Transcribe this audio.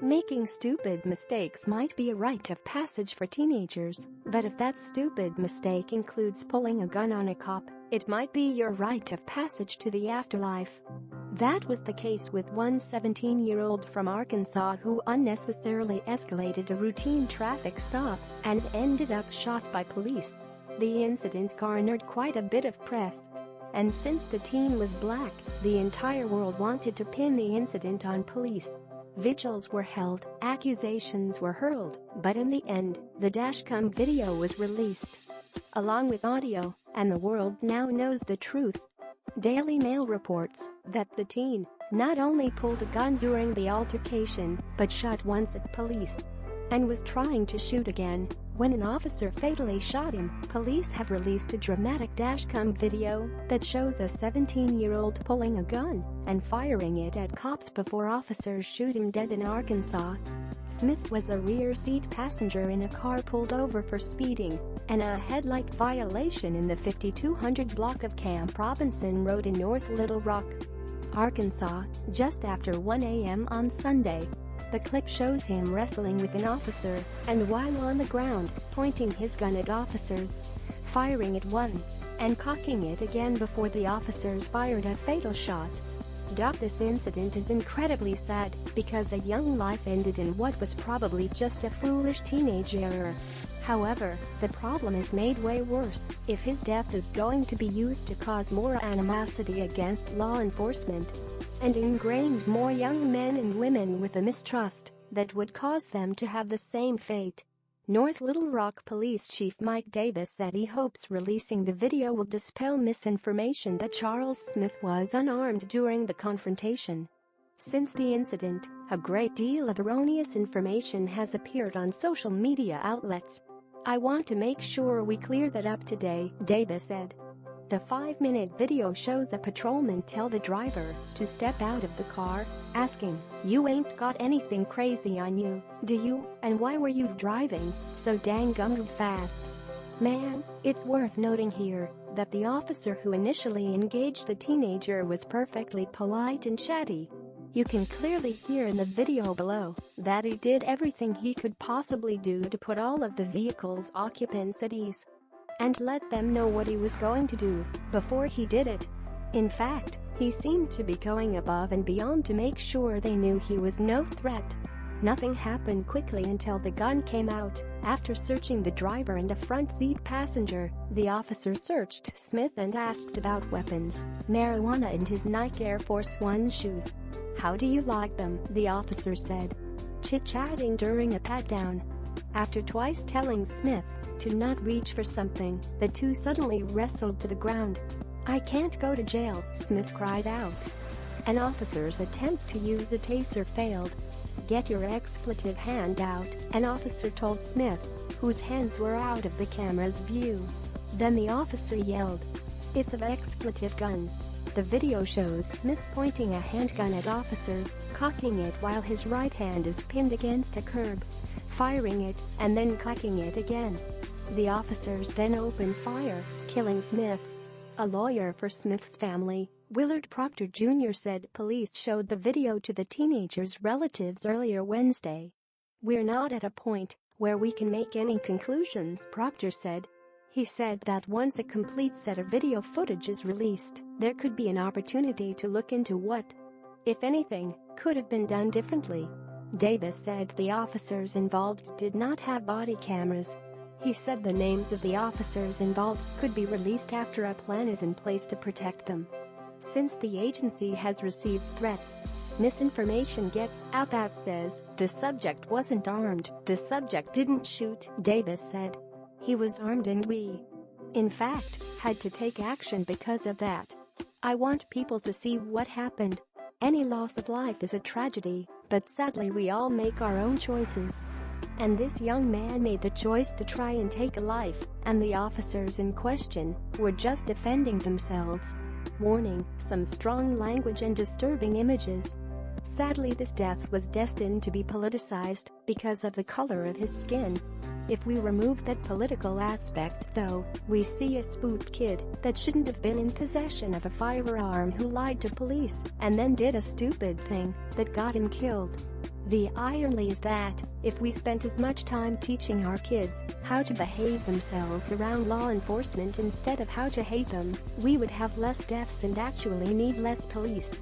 Making stupid mistakes might be a rite of passage for teenagers, but if that stupid mistake includes pulling a gun on a cop, it might be your rite of passage to the afterlife. That was the case with one 17-year-old from Arkansas who unnecessarily escalated a routine traffic stop and ended up shot by police. The incident garnered quite a bit of press. And since the teen was black, the entire world wanted to pin the incident on police. Vigils were held, accusations were hurled, but in the end, the dashcam video was released, along with audio, and the world now knows the truth. Daily Mail reports that the teen not only pulled a gun during the altercation, but shot once at police and was trying to shoot again when an officer fatally shot him. Police have released a dramatic dashcam video that shows a 17-year-old pulling a gun and firing it at cops before officers shoot him dead in Arkansas. Smith was a rear seat passenger in a car pulled over for speeding and a headlight violation in the 5200 block of Camp Robinson Road in North Little Rock, Arkansas, just after 1 a.m. on Sunday. The clip shows him wrestling with an officer and, while on the ground, pointing his gun at officers, firing it once, and cocking it again before the officers fired a fatal shot. This incident is incredibly sad because a young life ended in what was probably just a foolish teenage error. However, the problem is made way worse if his death is going to be used to cause more animosity against law enforcement and ingrained more young men and women with a mistrust that would cause them to have the same fate. North Little Rock Police Chief Mike Davis said he hopes releasing the video will dispel misinformation that Charles Smith was unarmed during the confrontation. Since the incident, a great deal of erroneous information has appeared on social media outlets. "I want to make sure we clear that up today," Davis said. The 5-minute video shows a patrolman tell the driver to step out of the car, asking, "You ain't got anything crazy on you, do you? And why were you driving so dang fast?" Man, it's worth noting here that the officer who initially engaged the teenager was perfectly polite and chatty. You can clearly hear in the video below that he did everything he could possibly do to put all of the vehicle's occupants at ease and let them know what he was going to do before he did it. In fact, he seemed to be going above and beyond to make sure they knew he was no threat. Nothing happened quickly until the gun came out. After searching the driver and a front seat passenger, the officer searched Smith and asked about weapons, marijuana and his Nike Air Force One shoes. "How do you like them?" the officer said, chit-chatting during a pat-down. After twice telling Smith to not reach for something, the two suddenly wrestled to the ground. "I can't go to jail," Smith cried out. An officer's attempt to use a taser failed. "Get your expletive hand out," an officer told Smith, whose hands were out of the camera's view. Then the officer yelled, "It's an expletive gun." The video shows Smith pointing a handgun at officers, cocking it while his right hand is pinned against a curb, firing it, and then cocking it again. The officers then opened fire, killing Smith. A lawyer for Smith's family, Willard Proctor Jr., said police showed the video to the teenager's relatives earlier Wednesday. "We're not at a point where we can make any conclusions," Proctor said. He said that once a complete set of video footage is released, there could be an opportunity to look into what, if anything, could have been done differently. Davis said the officers involved did not have body cameras. He said the names of the officers involved could be released after a plan is in place to protect them. Since the agency has received threats, misinformation gets out that says the subject wasn't armed, the subject didn't shoot, Davis said. He was armed and we, in fact, had to take action because of that. I want people to see what happened. Any loss of life is a tragedy, but sadly we all make our own choices. And this young man made the choice to try and take a life, and the officers in question were just defending themselves. Warning, some strong language and disturbing images. Sadly, this death was destined to be politicized because of the color of his skin. If we remove that political aspect, though, we see a spooked kid that shouldn't have been in possession of a firearm who lied to police and then did a stupid thing that got him killed. The irony is that, if we spent as much time teaching our kids how to behave themselves around law enforcement instead of how to hate them, we would have less deaths and actually need less police.